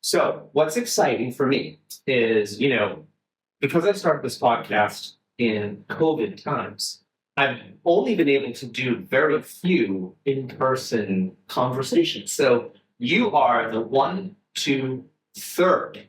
So what's exciting for me is, because I started this podcast in COVID times, I've only been able to do very few in-person conversations. So you are the 1, 2, 3rd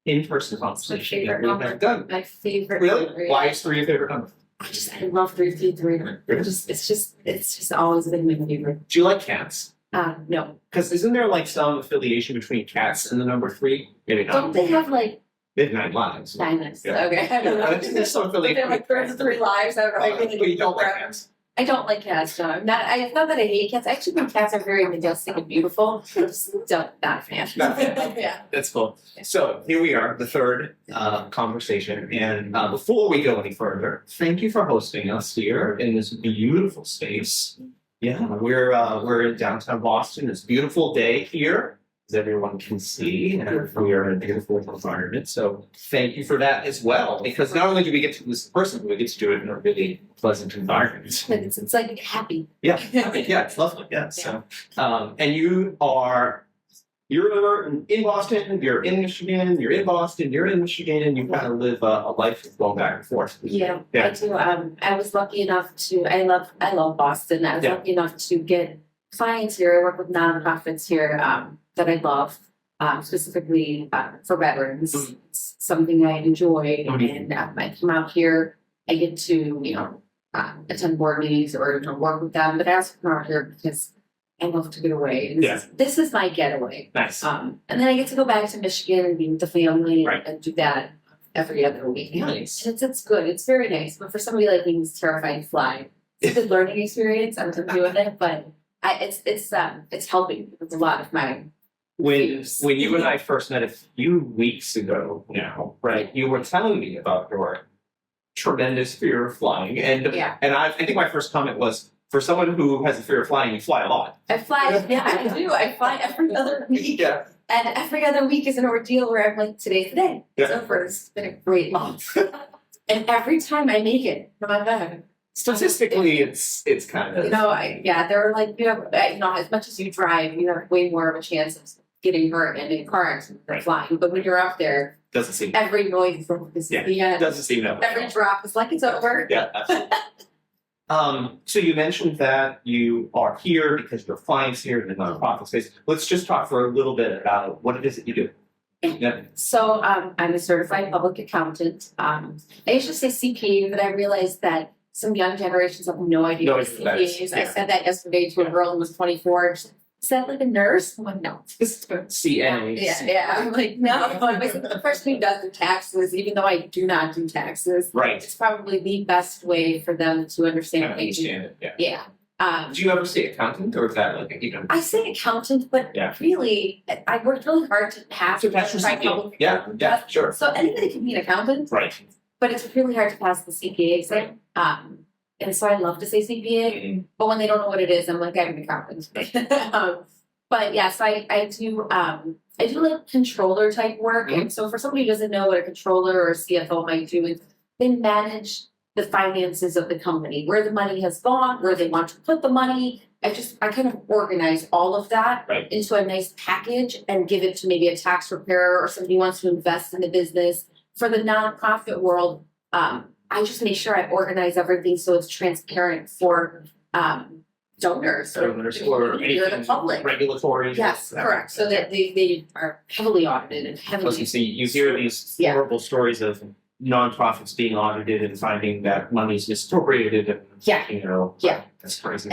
in-person conversation that we have done. My favorite. Really? Number. Why is 3 your favorite number? I love 333. It's just always been my favorite. Do you like cats? No. Because isn't there like some affiliation between cats and the number 3? Maybe not. Don't they have like Midnight lives. diamonds? Yeah. Okay. I don't know. I think there's some affiliation. They're like there's 3 lives. I really But you don't like cats. I don't like cats. No, it's not that I hate cats. I actually think cats are very majestic and beautiful. I just not a fan. Not a fan. Yeah. That's cool. So here we are, the 3rd conversation. And before we go any further, thank you for hosting us here in this beautiful space. Yeah, we're in downtown Boston. It's a beautiful day here, as everyone can see, and we are in a beautiful environment. So thank you for that as well, because not only do we get to do this in person, but we get to do it in a really pleasant environment. It's like happy. Yeah, yeah, it's lovely. Yeah. So, and you're in Boston, you're in Michigan, you're in Boston, you're in Michigan, and you kind of live a life of going back and forth. Yeah, I do. I was lucky enough to. I love Boston. I was lucky enough to get clients here. I work with nonprofits here that I love, specifically for veterans. It's something I enjoy, and I come out here. I get to attend board meetings or work with them, but I also come out here because I love to get away. This is my getaway. Nice. And then I get to go back to Michigan and be with the family Right. and do that every other week. Nice. It's good. It's very nice. But for somebody like me who's terrified to fly, it's a good learning experience. I'm doing it, but it's helping with a lot of my When you and I first met a few weeks ago now, right? You were telling me about your tremendous fear of flying, and I think my first comment was, for someone who has a fear of flying, you fly a lot. I fly, I do. I fly every other week. Yeah. And every other week is an ordeal where I'm like, today's the day. It's Yeah. over. It's been a great month. And every time I make it, no matter what, Statistically, it's kind of there are like as much as you drive, you have way more of a chance of getting hurt in a car accident than flying. But when you're up there, doesn't seem every noise is the end. doesn't seem that way. Every drop is like it's over. Yeah, absolutely. So you mentioned that you are here because your clients here in the nonprofit space. Let's just talk for a little bit about what it is that you do. Yeah. So I'm a certified public accountant. I used to say CPA, but I realized that some young generations have no idea what CPA is. I said that yesterday to a girl who was 24. And she's like, is that like a nurse? I'm like, no. CNA. Yeah. I'm like, no. I'm like, the person who does the taxes, even though I do not do taxes, Right. it's probably the best way for them to understand. It. Yeah. Yeah. Do you ever say accountant, or is that like I say accountant, but really, I worked really hard to pass. Yeah, sure. So anybody can be an accountant, Right. but it's really hard to pass the CPA exam. And so I love to say CPA, but when they don't know what it is, I'm like, I'm an accountant. But yes, I do like controller type work. Mm-hmm. And so for somebody who doesn't know what a controller or a CFO might do, they manage the finances of the company, where the money has gone, where they want to put the money. I kind of organize all of that into a nice package and give it to maybe a tax preparer or somebody who wants to invest in the business. For the nonprofit world, I just make sure I organize everything so it's transparent for donors or the public. Regulatory. Yes, correct. So that they are heavily audited and heavily. You hear these horrible stories of nonprofits being audited and finding that money is misappropriated and that's crazy.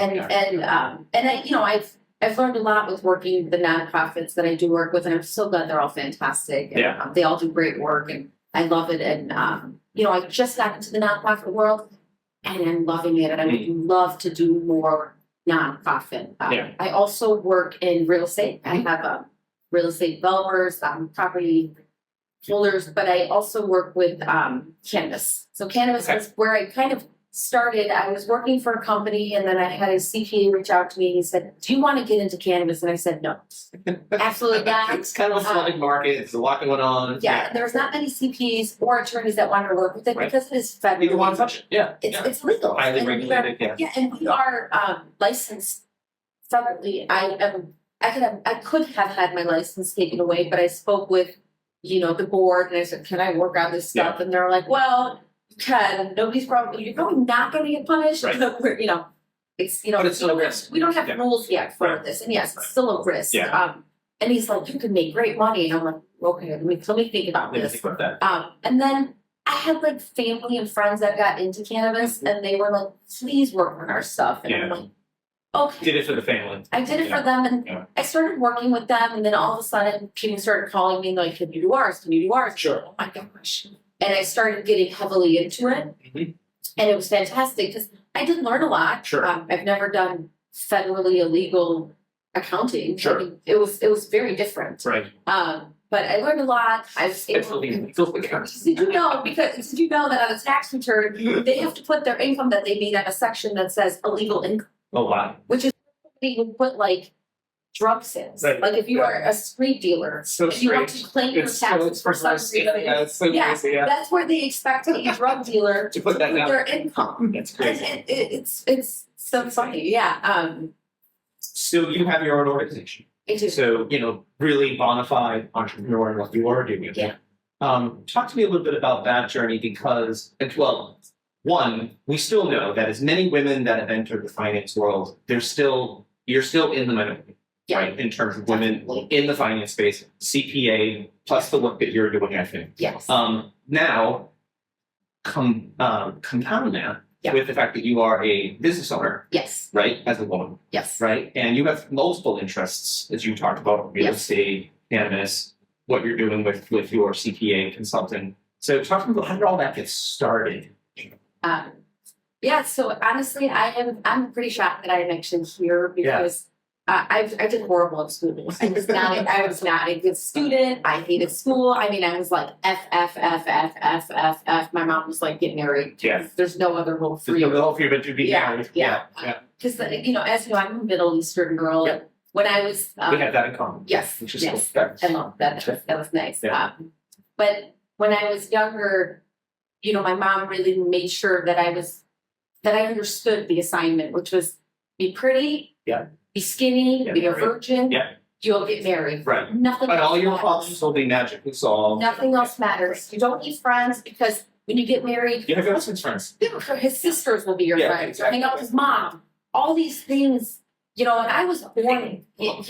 I've learned a lot with working with the nonprofits that I do work with, and I'm so glad they're all fantastic. And, they all do great work, and I love it. And I just got into the nonprofit world, and I'm loving it, and I would love to do more nonprofit. I also work in real estate. I have real estate developers, property holders, but I also work with cannabis. So cannabis is where I kind of started, I was working for a company and then I had a CPA reach out to me and he said, do you want to get into cannabis? And I said, no, absolutely not. It's kind of a flooded market. There's a lot going on. Yeah, there's not many CPAs or attorneys that wanted to work with it Right. because it is federal. You don't want to touch it. Yeah. It's legal. Highly And we are- regulated. Yeah. Yeah, and we are licensed federally. I could have had my license taken away, but I spoke with, the board and I said, can I work on this stuff? And they're like, well, you can. Nobody's probably, you're probably not gonna get punished. Right. But we're, it's, But it's still a risk. we don't have Yeah. rules yet for Right. this. And yes, it's still a risk. Yeah. And he's like, you can make great money. And I'm like, okay, let me think about Let me this. think about that. And then I had like family and friends that got into cannabis and they were like, please work on our stuff. And I'm Yeah. like, okay. Did it for the family. I did it Yeah. for them and Yeah. I started working with them and then all of a sudden people started calling me like, can you do ours? Can you do ours? Sure. Oh my gosh. And I started getting heavily into it. Mhm. And it was fantastic because I did learn a lot. Sure. I've never done federally illegal accounting. Sure. I mean, it was very different. Right. But I learned a lot. I was able Did you know that on a tax return, they have to put their income that they made on a section that says illegal income, Oh wow. which is they would put like drug sales. Right. Like if you are a street dealer So and you want strange. to claim your It's taxes for some perverse. reason, Yeah, it's so Yeah. crazy. Yeah. that's where they expect a drug dealer To put that down. their income. That's And crazy. it's so funny. Yeah. So you have your own organization. I do. So, really bona fide entrepreneur in what you are doing. Yeah. Talk to me a little bit about that journey because, one, we still know that as many women that have entered the finance world, you're still in the minority, Yeah. right? In terms of women Definitely. in the finance space, CPA, plus the work that you're doing, I think. Yes. Now, compound that Yeah. with the fact that you are a business owner, Yes. right, as a woman. Yes. Right? And you have multiple interests, as you talked about, real Yes. estate, cannabis, what you're doing with your CPA consultant. So talk to me about how did all that get started? Yeah, so honestly, I'm pretty shocked that I am actually here because I did horrible in school. I was not a good student. I hated school. I mean, I was like F F F F F F F. My mom was like, get married. Yeah. There's no other rule for There's you. no goal for you but to be Yeah, married. yeah. Yeah. Because as you know, I'm a Middle Eastern girl. Yeah. And when I was We have that in common. yes, Which is yes, cool. I love that. That was nice. Yeah. But when I was younger, my mom really made sure that I understood the assignment, which was be pretty, Yeah. be skinny, Get be a married. virgin, Yeah. you'll get married. Right. Nothing But else all your matters. problems will be magically solved. Nothing else matters. You don't need friends because when you get married, You have your husband's friends. his sisters will be your Yeah, friends. exactly. Hang out with his mom. All these things, and I was born here.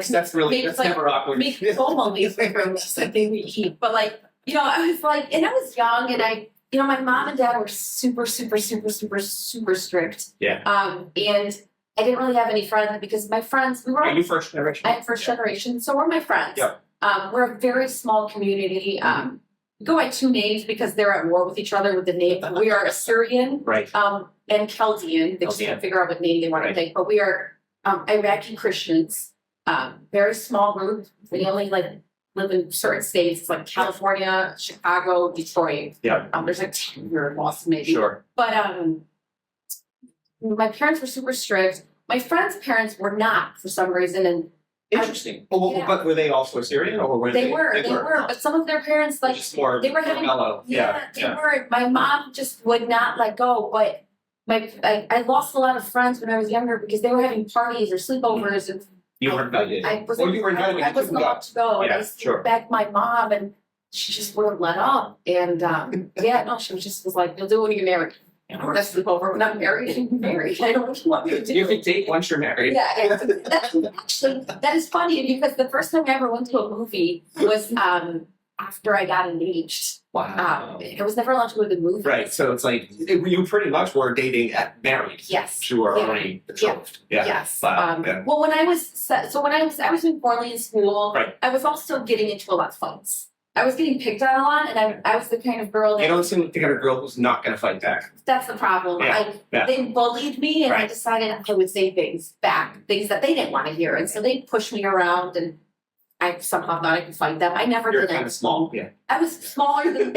That's really maybe that's like- never awkward. Make FOMO leave I think we keep. But I was like, and I was young and my mom and dad were super, super, super, super, super strict. Yeah. And I didn't really have any friends because my friends, we were Are you first generation? I'm first generation, so were my friends. Yeah. We're a very small community. We go by two names because they're at war with each other with the name. We are Assyrian Right. and Chaldean. They just Chaldean. can't figure out what name they want Right. to take. But we are Iraqi Christians. Very small group. We only live in certain states like California, Chicago, Detroit. Yeah. There's 10 here in Boston maybe. Sure. But my parents were super strict. My friends' parents were not for some reason, and Interesting. Well, Yeah. but were they also Syrian or were they were. But some of their parents Just more they were having mellow. they were. My mom just would not let go. But I lost a lot of friends when I was younger because they were having parties or sleepovers, and You weren't invited. I was Or you were invited, I you wasn't couldn't go. allowed to go. And Yeah, I sure. begged my mom, and she just wouldn't let up. And she was like, "You'll do it when you're married. I'm gonna sleep over when I'm married. I'm married. I don't know what you want me to do." You can date once you're married. Yeah, that is funny because the first time I ever went to a movie was after I got engaged. Wow. I was never allowed to go to the movie. Right. So it's like you pretty much were dating at married. Yes. You were Yeah. already betrothed. Yeah. Yes. Wow. Yeah. Well, when I was in poorly in school, Right. I was also getting into a lot of fights. I was getting picked on a lot, and I was the kind of girl that You don't seem like the kind of girl who's not going to fight back. that's the problem. Yeah, yeah. They bullied me, and I Right. decided I would say things back, things that they didn't want to hear, and so they pushed me around, and I somehow thought I could fight them. I never You're did. kind of small. Yeah. I was smaller than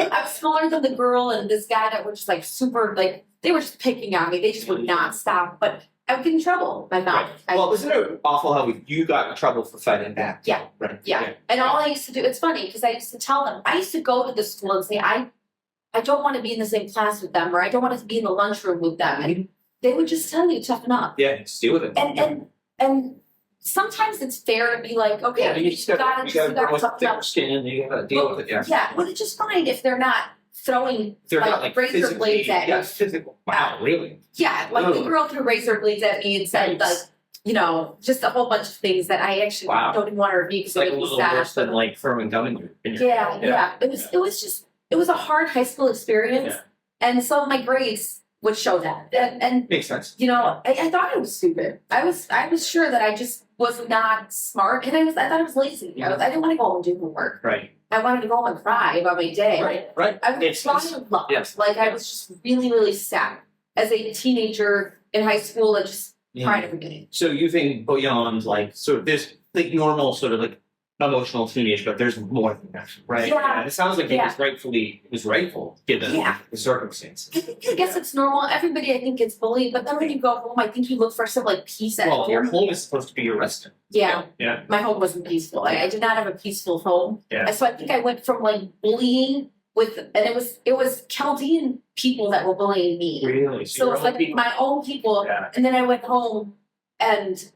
the girl and this guy that were just like super like they were just picking on me. They just would not stop. But I would get in trouble. My mom. Well, isn't it awful how you got in trouble for fighting back? Yeah. Right. Yeah. And all I used to do, it's funny because I used to tell them, I used to go to the school and say, I don't want to be in the same class with them, or I don't want to be in the lunchroom with them. And they would just tell you, toughen up. Yeah, just deal with it. And sometimes it's fair to be like, okay, Yeah, you just gotta grow toughen thick up. skin and you gotta deal with it, yeah. Yeah, but it's just fine if they're not throwing They're not like razor physically, blades at yeah, you. physical. Wow, really? Yeah, like the girl threw razor blades at me and said like, you know, just a whole bunch of things that I actually Wow. don't even want to repeat because It's like it a made me little sad. worse than like throwing gum in your Yeah. It was a hard high school experience. Yeah. And so my grades would show that. And Makes sense. you know, I thought it was stupid. I was sure that I just was not smart, and I thought I was lazy. I didn't want to go home and do homework. Right. I wanted to go home and cry about my day. Right. I was Makes falling sense. in love. Yes. Like I was just really, really sad as a teenager in high school and just cried every day. So you think beyond like sort of this like normal sort of like emotional teenage, but there's more than that, right? Yeah. And it sounds like it was rightful given the circumstances. I guess it's normal. Everybody I think gets bullied, but then when you go home, I think you look for some like peace at Well, home. your home is supposed to be your resting. Yeah. Yeah. My home wasn't peaceful. I did not have a peaceful home. Yeah. And so I think I went from like bullying and it was Chaldean people that were bullying me. Really? So your it's own like people- my own people. Yeah. And then I went home and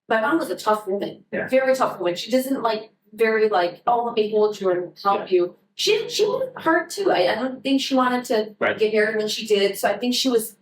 my mom was a tough woman. Yeah. Very tough woman. She doesn't like very like, oh, let me hold you and help you. She was hard too. I don't think she wanted to get married when she did. So I think she was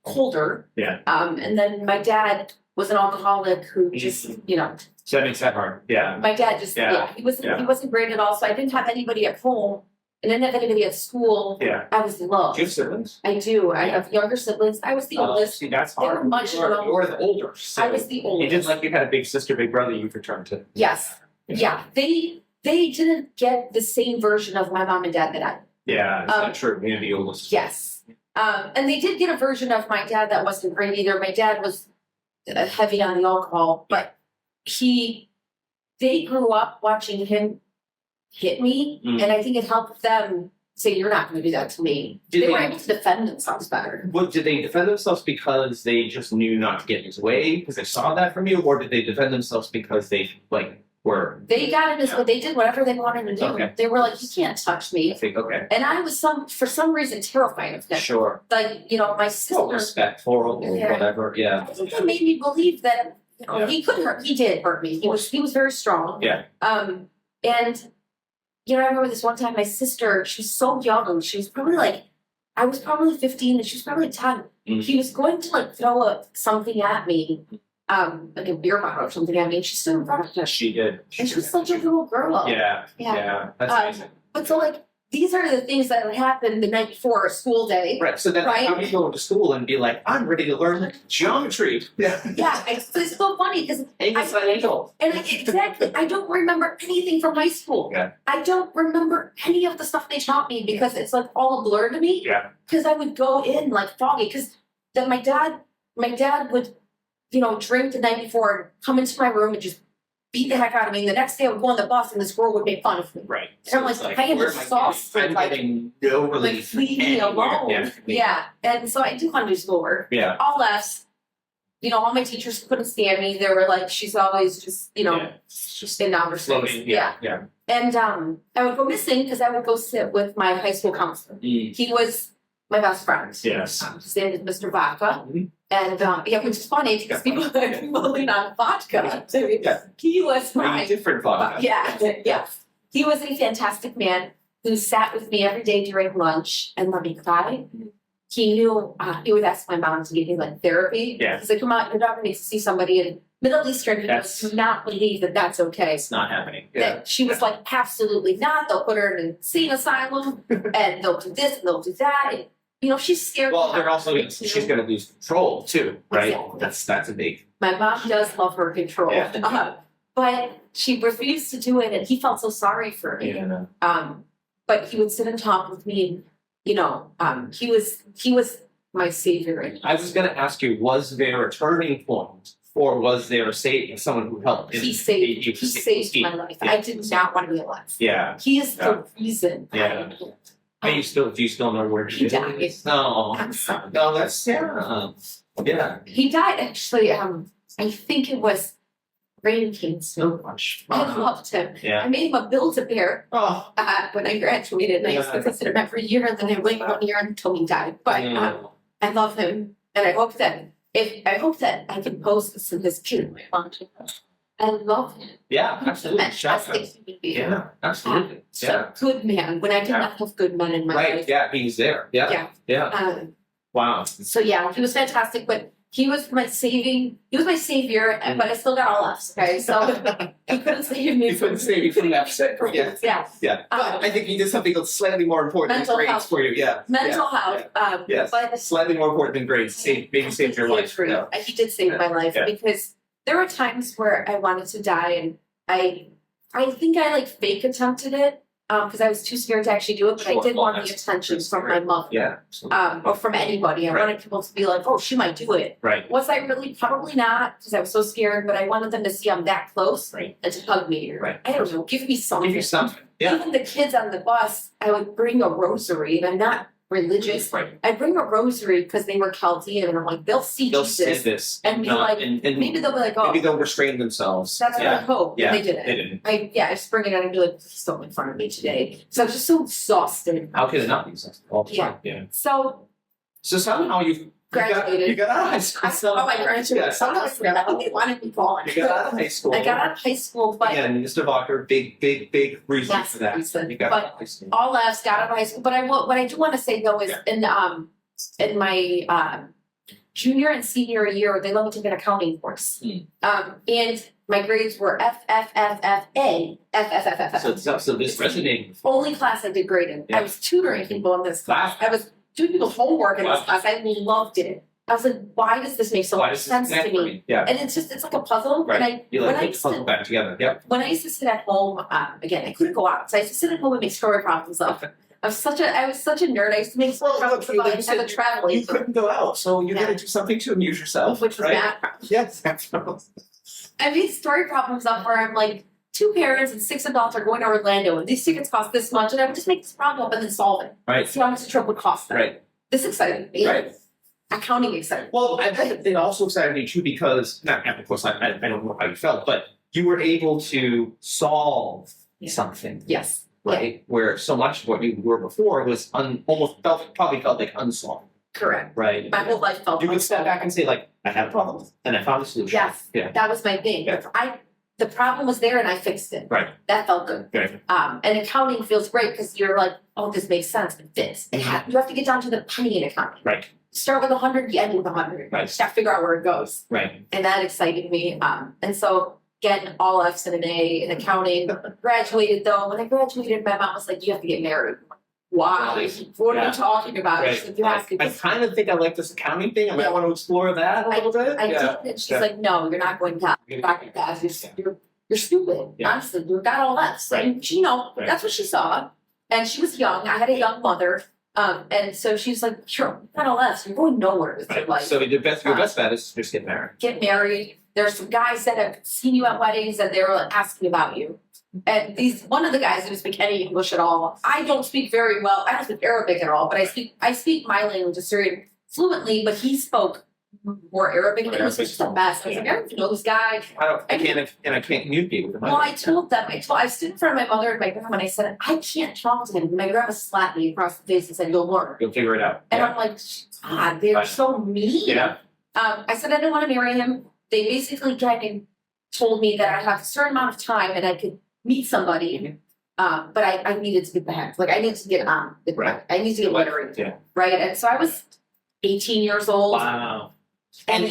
colder. Yeah. And then my dad was an alcoholic who just, you know, So that makes that hard. Yeah. my dad just he wasn't great at all. So I didn't have anybody at home and I didn't have anybody at school. Yeah. I was loved. Do you have siblings? I do. I have younger siblings. I was the oldest. See, that's They were hard. much You're older. the older. So I was the you oldest. didn't like you had a big sister, big brother you've returned to. Yes. Yeah. They didn't get the same version of my mom and dad that I. Yeah, it's not true. You're the oldest. Yes. And they did get a version of my dad that wasn't great either. My dad was heavy on the alcohol, but they grew up watching him hit me, and I think it helped them say, "You're not going to do that to me." They were able to defend themselves better. Well, did they defend themselves because they just knew not to get in his way because they saw that from you, or did they defend themselves because they were? They got in his way. They did whatever they wanted to do. Okay. They were like, "You can't touch me." I think okay. And I was for some reason terrified of them. Sure. Like, you know, my sister. Well, respectful or whatever. Yeah. I think that made me believe that he could hurt. He did hurt me. He was very strong. Yeah. And you know, I remember this one time. My sister, she was so young. She was probably like, I was probably 15, and she was probably 10. He was going to like throw something at me, like a beer bottle or something at me, and she stood in front of me. She did. And she was such a little girl. Yeah. Yeah. Yeah. That's amazing. But so like these are the things that would happen the night before a school day. Right. So then how do you go to school and be like, I'm ready to learn geometry? Yeah. Yeah, it's so funny because Angle side angle. and exactly, I don't remember anything from high school. Yeah. I don't remember any of the stuff they taught me because it's like all a blur to me. Yeah. Because I would go in like foggy. Because then my dad would, you know, drink the night before and come into my room and just beat the heck out of me. And the next day I would go on the bus and this girl would make fun of me. Right. And I'm like, I am where am I exhausted, getting- I'm like- getting no Like, relief. leave me anywhere. alone. Yeah. And so I do want to do schoolwork. Yeah. All F's. You know, all my teachers couldn't stand me. They were like, she's always just, you know, Yeah. It's just in outer space. floating. Yeah. Yeah. And I would go missing because I would go sit with my high school counselor. He was my best friend. Yes. His name is Mr. Vodka. Mhm. And which is funny because people lean on vodka. Yeah. He was my Different vodka. yeah. He was a fantastic man who sat with me every day during lunch and let me cry. He knew he would ask my mom to give me like therapy. Yeah. He's like, come on, your daughter needs to see somebody. And Middle Eastern people do not believe that that's okay. It's not happening. Yeah. That she was like, absolutely not. They'll put her in an insane asylum and they'll do this and they'll do that. And, you know, she's scared. Well, they're also she's going to lose control too, right? Exactly. That's a big. My mom does love her control. Yeah. But she refused to do it and he felt so sorry for me. Yeah. But he would sit and talk with me and, you know, he was my savior. I was going to ask you, was there a turning point, or was there someone who helped? He saved my life. Yeah. I did not want to be alive. Yeah. He is the reason. Yeah. Do you still know where He died. No. I'm sorry. No, that's Sarah. Yeah. He died actually, I think it was Raikany so much. I loved him. Yeah. I made him a Build-A-Bear Oh. when I graduated, and I used to visit him every year, and then I waited 1 year until he died. But I love him, and I hope that I can post this in his kid. I love him. Yeah, absolutely. Fantastic human being. Yeah, absolutely. Yeah. So good man. When I did not have good men in my Right. life. Yeah, he's there. Yeah. Yeah. Yeah. Wow. So yeah, he was fantastic, but he was my savior, but I still got all F's, okay? So he couldn't save me. You couldn't save me from that upset. Yeah. Yeah. Yeah. But I think he did something that's slightly more important than Mental grades health. for you. Yeah. Mental Yeah. health. Yes. But Slightly more important than grades. Maybe saved your life. Yeah. He did save my life Yeah. because there were times where I wanted to die, and I think I like fake attempted it because I was too scared to actually do it, but I did want the attention from my mother. Yeah. Or from anybody. I Right. wanted people to be like, oh, she might do it. Right. Was I really? Probably not, because I was so scared, but I wanted them to see I'm that close Right. and to hug me. Right. I don't know, give me something. Give you something. Yeah. Even the kids on the bus, I would bring a rosary, and I'm not religious. Right. I bring a rosary because they were Chaldean, and I'm like, they'll see They'll Jesus. see this and be not- like, and Maybe they'll be like, oh, maybe they'll restrain themselves. that's what I hope. Yeah. And they didn't. They didn't. I just bring it out and be like, please don't in front of me today. So I was just so exhausted. How could it not be something all the time? Yeah. So So somehow you graduated. got out of high school. I saw my graduated. Yeah. Somehow they wanted me gone. You got out of high school. I got out of high school, but Again, Mr. Walker, big reason That's for the that. reason. You got But out of high school. all F's, got out of high school. But what I do want to say though is in my junior and senior year, they let me take an accounting course. And my grades were F, F, F, F, A, F, F, F, F, F. So this resonating. Only class I did great in. Yeah. I was tutoring people in this class. I was doing people's homework in this Wow. class. I loved it. I was like, why does this make so Why much does this sense connect to for me? me? Yeah. And it's like a puzzle. Right. And You when like I put the puzzle back together. Yep. when I used to sit at home, again, I couldn't go out. So I used to sit at home and make story problems up. I was such a nerd. I used to make story problems look, about you said the travel You agent, couldn't go out, so you Yeah. gotta do something to amuse yourself. which was right? math problems. Yes, that's right. I made story problems up where I'm like, 2 parents and 6 adults are going to Orlando, and these tickets cost this much, and I would just make this problem up and then solve it. Right. See how much the trip would cost them. Right. This excited me. Right. Accounting excited. Well, I bet it also excited me too because, of course, I don't know how you felt, but you were able to solve Yeah. something, Yes. right? Where so much of what you were before was probably felt like unsolved, Correct. right? My whole life felt You would step back and say, like, I had a problem and I found a solution. Yes. Yeah. That was my thing. Yeah. The problem was there and I fixed it. Right. That felt good. Right. And accounting feels great because you're like, oh, this makes sense. It fits. You have to get down to the penny in accounting. Right. Start with 100, you end with 100. Right. You just have to figure out where it goes. Right. And that excited me. And so getting all F's and an A in accounting. Graduated though. When I graduated, my mom was like, you have to get married. Wow. What are Yeah. you talking about? Right. She's like, you have to. I kind of think I like this accounting thing. I might want to explore that a little bit. I Yeah. did, and she's Yeah. like, no, you're not going to. You're not going to pass. You're stupid. Yeah. Honestly, you got all F's. Right. And she, Right. that's what she saw. And she was young. I had a young mother. And so she's like, sure, you got all F's. You're going nowhere with your Right. life. So your best bet is to just get married. Get married. There's some guys that have seen you at weddings and they were like, asking about you. And one of the guys didn't speak any English at all. I don't speak very well. I don't speak Arabic at all, but I speak my language very fluently, but he spoke more Arabic and it was just the best. I was like, I don't even know this guy. I can't communicate with him. Well, I told them, I stood in front of my mother and my grandma and I said, I can't talk to him. And my grandma slapped me across the face and said, you'll learn. You'll figure it out. And Yeah. I'm like, God, they're Right. so mean. Yeah. I said I didn't want to marry him. They basically kind of told me that I have a certain amount of time and I could meet somebody. But I needed to get the heck. Like I needed to get on. Right. I needed to get married. Yeah. Right. And so I was 18 years old. Wow. And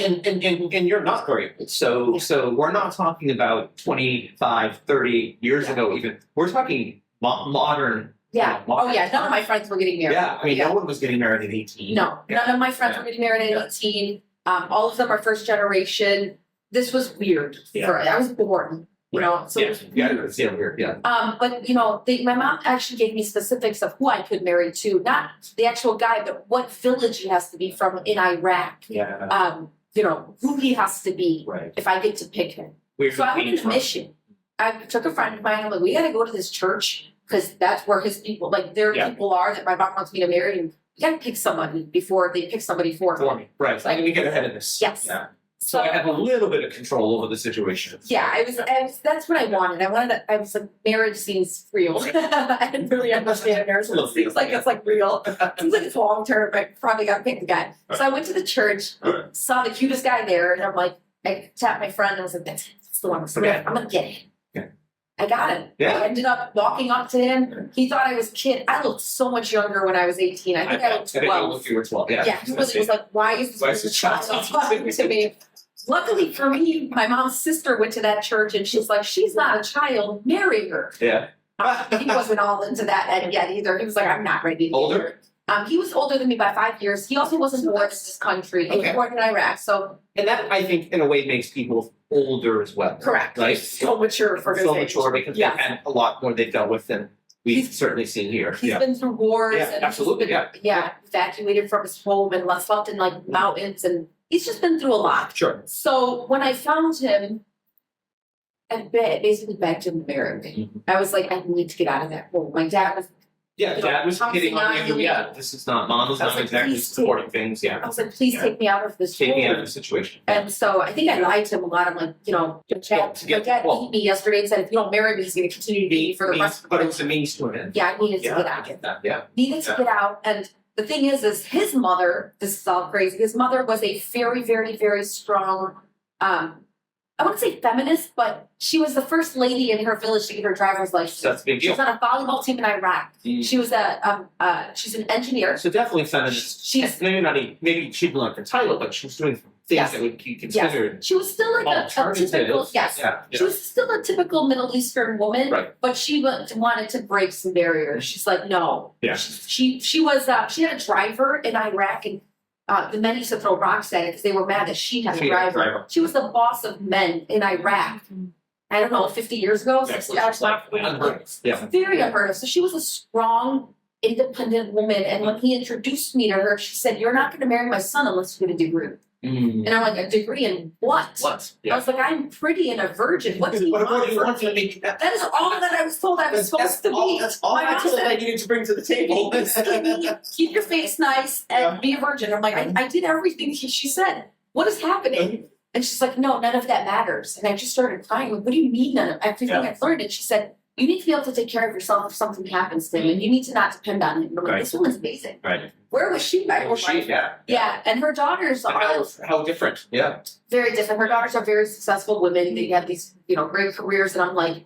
you're not very old. So we're not talking about 25, 30 years Yeah. ago even. We're talking modern. Yeah. Modern Oh yeah. None of my friends were getting married. Yeah. I mean, no one was getting married at 18. No, Yeah. none of my friends were getting married at 18. All of them are first generation. This was weird. Yeah. I was born, you know. So it was weird. Yeah, weird. Yeah. But my mom actually gave me specifics of who I could marry to, not the actual guy, but what village he has to be from in Iraq. Yeah. Who he has to be Right. if I get to pick him. Where's So the I went pain on a from? mission. I took a friend of mine. I'm like, we got to go to this church Cause that's where his people, like their Yeah. people are that my mom wants me to marry, and you gotta pick somebody before they pick somebody for For me. me, right, so I need to get ahead of this. Yes. Yeah, so I have a little bit of control over the situation. Yeah, I was, that's what I wanted. I was like, marriage seems real. I didn't really understand marriage. It seems like it's like real. It seems like it's long term, but probably gotta pick the guy. So I went to the church, saw the cutest guy there, and I'm like, I tapped my friend and I was like, that's the one. So Okay. I'm gonna get him. Yeah. I got him. Yeah. I ended up walking up to him. He thought I was a kid. I looked so much younger when I was 18. I think I was didn't know 12. if you were 12, yeah. Yeah, he really was like, why is Why this is child this child talking to me? Luckily for me, my mom's sister went to that church and she's like, she's not a child, marry her. Yeah. He wasn't all into that yet either. He was like, I'm not ready. Older? He was older than me by 5 years. He also wasn't born in this country. He was Okay. born in Iraq. So And that, I think, in a way, makes people older as well. correct. Right? So mature for his So age. mature because Yeah. they've had a lot more they've dealt with than we've He's- certainly seen here. He's Yeah. been through wars Yeah, and absolutely, he's been, evacuated from his home and slept in like mountains, and he's just been through a lot. Sure. So when I found him, I basically begged him to marry me. Mhm. I was like, I need to get out of that home. My dad was, Yeah, You know, dad was pouncing hitting on on you, me. yeah, this is not, mom was I was not like, exactly please supporting things, I yeah. was like, please Yeah. take me out of this Take me out of home. the situation. And so I think I lied to him a lot. I'm like, my dad beat me yesterday and said, if you don't marry me, he's gonna continue to beat me for the rest of But the it was a means to an end. Yeah, I needed to Yeah, get I out. get that, yeah. Needed to Yeah. get out. And the thing is his mother, this is all crazy, his mother was a very, very, very strong, I wouldn't say feminist, but she was the first lady in her village to get her driver's license. So that's a big She deal. was on a volleyball team in Iraq. Mm. She was she's an engineer. So definitely feminist. She's- Maybe not even, maybe she didn't like the title, but she was doing things Yes. that would be considered She was still like a alternative. typical, yes. Yeah, She was still a typical Middle Eastern woman, Right. but she wanted to break some barriers. She's like, no. Yeah. She had a driver in Iraq, and the men used to throw rocks at it because they were mad that she had a She had a driver. driver. She was the boss of men in Iraq. I don't know, 50 years ago. That's 60 what years she's like, unheard of. Yeah. Very unheard of. So she was a strong, independent woman. And when he introduced me to her, she said, "You're not going to marry my son unless you get a degree." Mm. And I'm like, "A degree in what?" What? I was like, "I'm pretty and a virgin. What do you What want do you from want from me?" me? That is all that I was told I was supposed to be. That's all My I mom told said, I needed to bring to the table. "Be skinny, keep your face nice, and be a virgin." I'm like, I did everything she said. What is happening? And she's like, "No, none of that matters." And I just started crying. Like, what do you mean none of everything Yeah. I've learned? And she said, "You need to be able to take care of yourself if something happens to him, and you need to not depend on him." And I'm like, Right. "This woman's amazing. Right. Where was she my whole life?" Yeah. Yeah, and her daughters And are how different? Yeah. very different. Her daughters are very successful women. They have these, great careers, and I'm like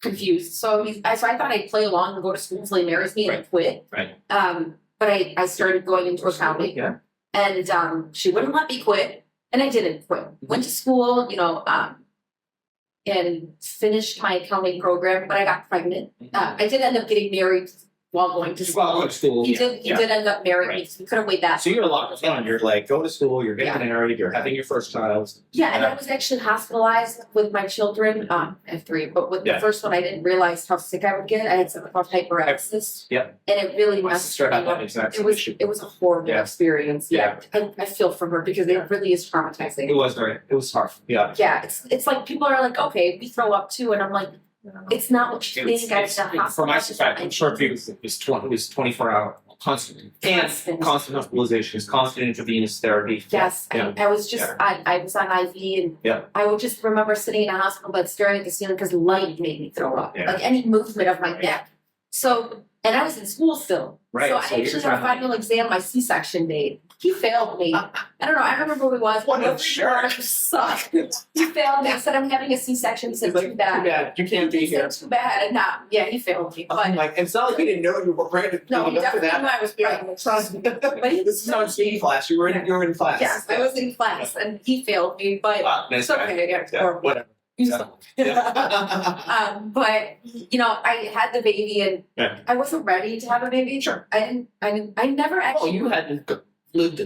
confused. So I thought I'd play along and go to school until he marries me and Right. quit. Right. But I started going into accounting, Yeah. and she wouldn't let me quit, and I didn't quit. Went to school, and finished my accounting program, but I got pregnant. I did end up getting married while going to school. Well, go to school. He yeah, did. He yeah. did end up marrying me. Right. So we couldn't wait that. So you're locked in. You're like, go to school. You're getting Yeah. married. You're having your first child. Yeah, and Yeah. I was actually hospitalized with my children. I have three, but with Yeah. the first one, I didn't realize how sick I would get. I had something called hyperemesis. Yep. And it really My messed sister me had that up. exact It same was issue. it was a horrible Yeah. experience. Yeah. I feel for her because it really is traumatizing. It was hard. Yeah. Yeah, it's like people are like, okay, we throw up too, and I'm like, it's not what you think. I was For my perspective, I'm sure it was 24-hour constant and constant hospitalizations, constant intravenous therapy. Yes, Yeah. I was just I was on IV, and Yeah. I would just remember sitting in a hospital bed staring at the ceiling because light made me throw up. Yeah. Like any movement of my Right. neck. So, and I was in school still. Right, So I so you're actually trying had a to- final exam my C-section date. He failed me. I don't know. I don't remember who he was. What a Whoever he jerk. was sucked. He failed me. I said I'm having a C-section. He said It's like, too bad. Too bad. You can't be He here. said too bad, and yeah, he failed me. But I'm like, it's not like he didn't know you were pregnant. no, he leading up to definitely knew that. I was pregnant. Trust me. he- This is not singing class. You were in class. Yes, I was in class, and he failed me. But Wow, nice it's guy. okay. Yeah, it's Yeah, horrible. whatever. You Yeah. suck. Yeah. But I had the baby, and Yeah. I wasn't ready to have a baby. Sure. I never Oh, actually. you hadn't lived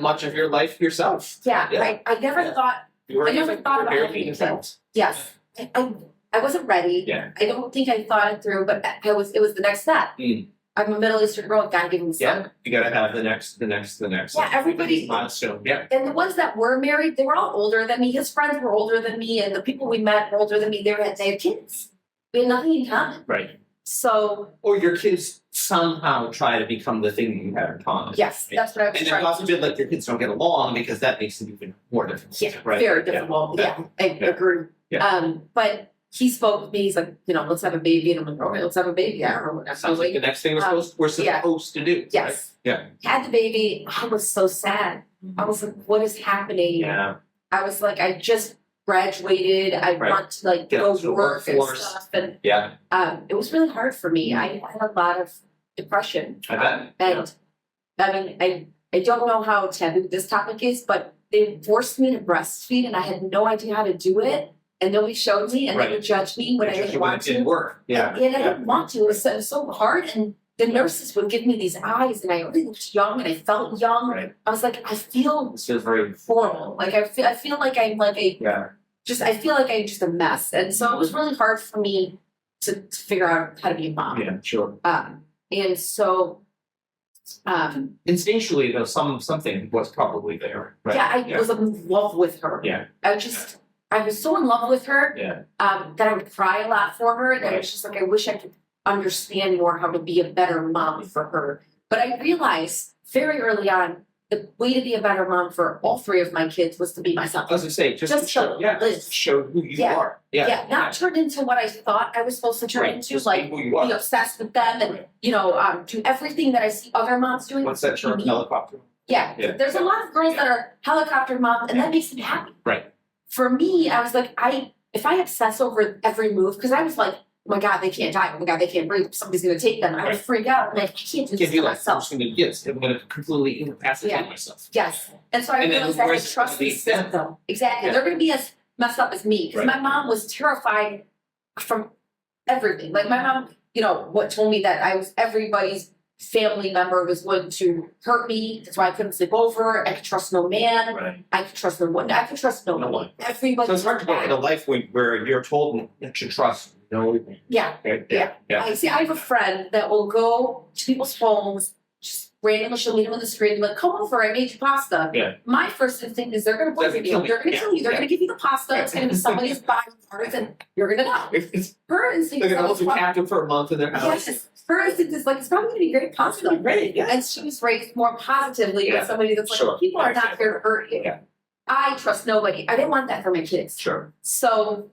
much of your life yourself. Yeah, Yeah. I never Yeah. thought. You were I never even thought about barely having in a kid. fact. Yes, I wasn't ready. Yeah. I don't think I thought it through, but it was the next step. Mm. I'm a Middle Eastern girl. Gotta give him some. Yeah. You gotta have the next. Yeah, everybody- milestone. Yeah. And the ones that were married, they were all older than me. His friends were older than me, and the people we met were older than me. They had kids. We had nothing in common. Right. So Or your kids somehow try to become the thing that you have in common. yes, that's what I was And then trying God to forbid, like your kids don't get along because that makes it even more difficult. Yeah, right? very difficult. Yeah, I agree. Yeah. But he spoke with me. He's like, let's have a baby, and I'm like, okay, let's have a baby. I don't know what That I'm sounds like doing. the next thing we're supposed to do. Yes. Yeah. Had the baby. I was so sad. I was like, what is happening? Yeah. I was like, I just graduated. I Right. want to like Get go out to the work and workforce. stuff. And Yeah. it was really hard for me. I had a lot of depression. I bet. And I mean, I don't know how taboo this topic is, but they forced me to breastfeed and I had no idea how to do it. And nobody showed me and they would judge me when I didn't want it didn't to. work. Yeah. And I didn't want to. It was so hard. And the nurses would give me these eyes and I already looked young and I felt young. Right. I was like, I feel This feels very horrible. Like I feel like I'm like yeah. I feel like I'm just a mess. And so it was really hard for me to figure out how to be a mom. Yeah, sure. And so Instinctually though, something was probably there. Right? yeah, I was in love with her. Yeah. I was so in love with her Yeah. that I would cry a lot for her. And I Right. was just like, I wish I could understand more how to be a better mom for her. But I realized very early on the way to be a better mom for all three of my kids was to be myself. I was gonna say, just Just to show, to live. just to show who you Yeah. are. Not turn into what I thought I was supposed to turn Right. into, Just like be who you are. be obsessed with them and do everything that I see other moms doing. What's that term? Me. Helicopter. Yeah. Yeah. There's a lot of girls that are helicopter moms and that makes them happy. Right. For me, I was like, if I obsess over every move, because I was like, oh my God, they can't die. Oh my God, they can't breathe. Somebody's gonna take them. I would freak out. I'm like, I can't do Can't this be to like, I'm myself. just gonna, yes, I'm gonna completely incapacitate Yeah. myself. Yes. And so I And then realized I where's could it trust gonna the be them? system. Exactly. Yeah. They're gonna be as messed up as me. Because Right. my mom was terrified from everything. Like my mom, what told me that everybody's family member was going to hurt me. That's why I couldn't sleep over. I could trust no man. Right. I could trust no one. I could trust no No one. one. Everybody. So it's hard to go in a life where you're told that you trust no one. Yeah. Right? Yeah. Yeah. I have a friend that will go to people's homes, just randomly, she'll meet them on the street and be like, come over, I made you pasta. Yeah. My first instinct is they're gonna poison you, kill me. they're gonna Yeah. kill you, they're Yeah. gonna give you the pasta, it's gonna be somebody's body parts and you're gonna die. It's Her instinct they're is gonna hold you like, captive for a month in their house. yes, her instinct is like, it's probably gonna be great pasta. Great, yeah. And she was raised more positively Yeah. than somebody that's like, Sure. people are not here to hurt you. Yeah. I trust nobody. I didn't want that for my kids. Sure. So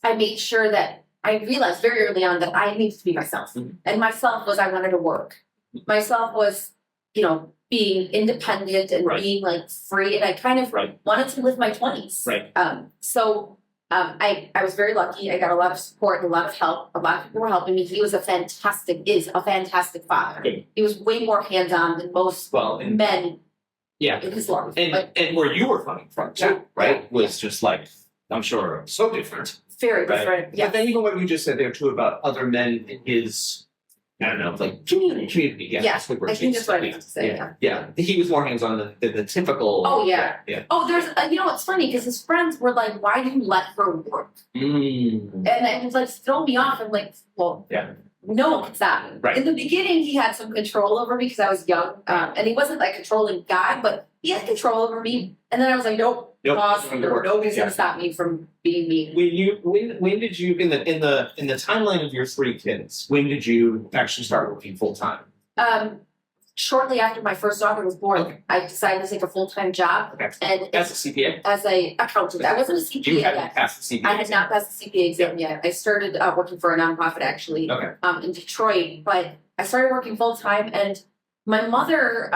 I made sure that I realized very early on that I needed to be myself. Mhm. And myself was I wanted to work. Myself was, being independent and Right. being like free. And I kind of Right. wanted to live my 20s. Right. I was very lucky. I got a lot of support and a lot of help. A lot of people were helping me. He is a fantastic father. Good. He was way more hands-on than most Well, and men yeah. in his life. And But and where you were coming from too, Yeah. right? Was just like, I'm sure, so different. very Right. different. But then even what you just said there too about other men in his, I don't know, like community. Yeah, Yeah, that's what we're I think that's what I meant to say. Yeah, yeah. He was more hands-on than the typical. Oh, yeah. Yeah. Oh, there's, it's funny because his friends were like, why do you let her work? Mm. And it was like, throw me off. I'm like, well, Yeah. no one can stop me. Right. In the beginning, he had some control over me because I was young. And he wasn't like a controlling guy, but he had control over me. And then I was like, nope, boss, it's gonna work. nobody's Yeah. gonna stop me from being me. When did you in the timeline of your three kids? When did you actually start working full time? Shortly after my first daughter was born, Okay. I decided to take a full-time job Okay. and As a CPA, as a accountant. I wasn't a CPA you yet. hadn't passed the CPA. I had not passed the CPA exam yet. I started working for a nonprofit actually Okay. in Detroit, but I started working full time and my mother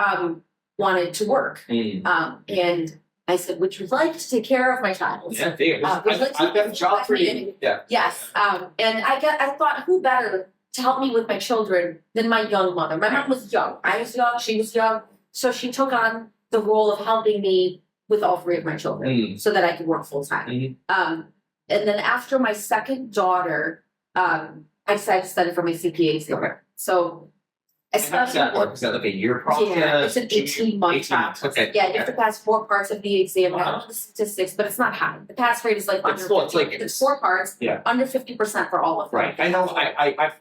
wanted to work. And I said, would you like to take care of my child? Yeah, I've got a job for you. Yeah. Yes. And I thought, who better to help me with my children than my young mother? My mom was young. I was young. She was young. So she took on the role of helping me with all three of my children so that I could work full time. Mhm. And then after my second daughter, I decided to study for my CPA exam. So And how does that work? Is that like a year process? Yeah, it's an 18-month 18 months, process. okay. Yeah, you have to pass 4 parts of the exam. I Wow. don't know the statistics, but it's not high. The pass rate is like under It's cool, it's 50. like- It's 4 parts, Yeah. under 50% for all of them. Right, I know,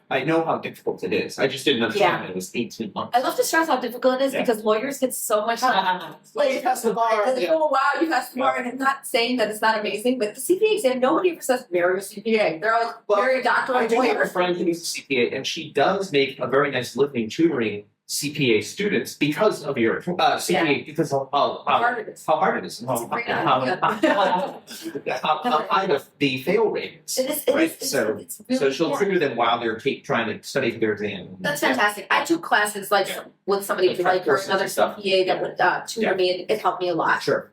I know how difficult it is, I just didn't understand that it was 18 months. I love to stress how difficult it is Yeah. because lawyers get so much Like, you passed the bar, Like, yeah. oh wow, you passed the bar, and I'm not saying that it's not amazing, but the CPA exam, nobody ever says marry a CPA. They're like, Well, marry a doctor I or do have a lawyer. friend who's a CPA, and she does make a very nice living tutoring CPA students because of your CPA, because of how Hard it is. hard it is, and It's a great how idea. how high the fail rate is. It is, Right, it's so- really So she'll important. tutor them while they're trying to study for their exam. That's fantastic. I took classes like Yeah. with somebody Like like or courses and another stuff. CPA that would tutor Yeah. me, and it helped me a lot. Sure.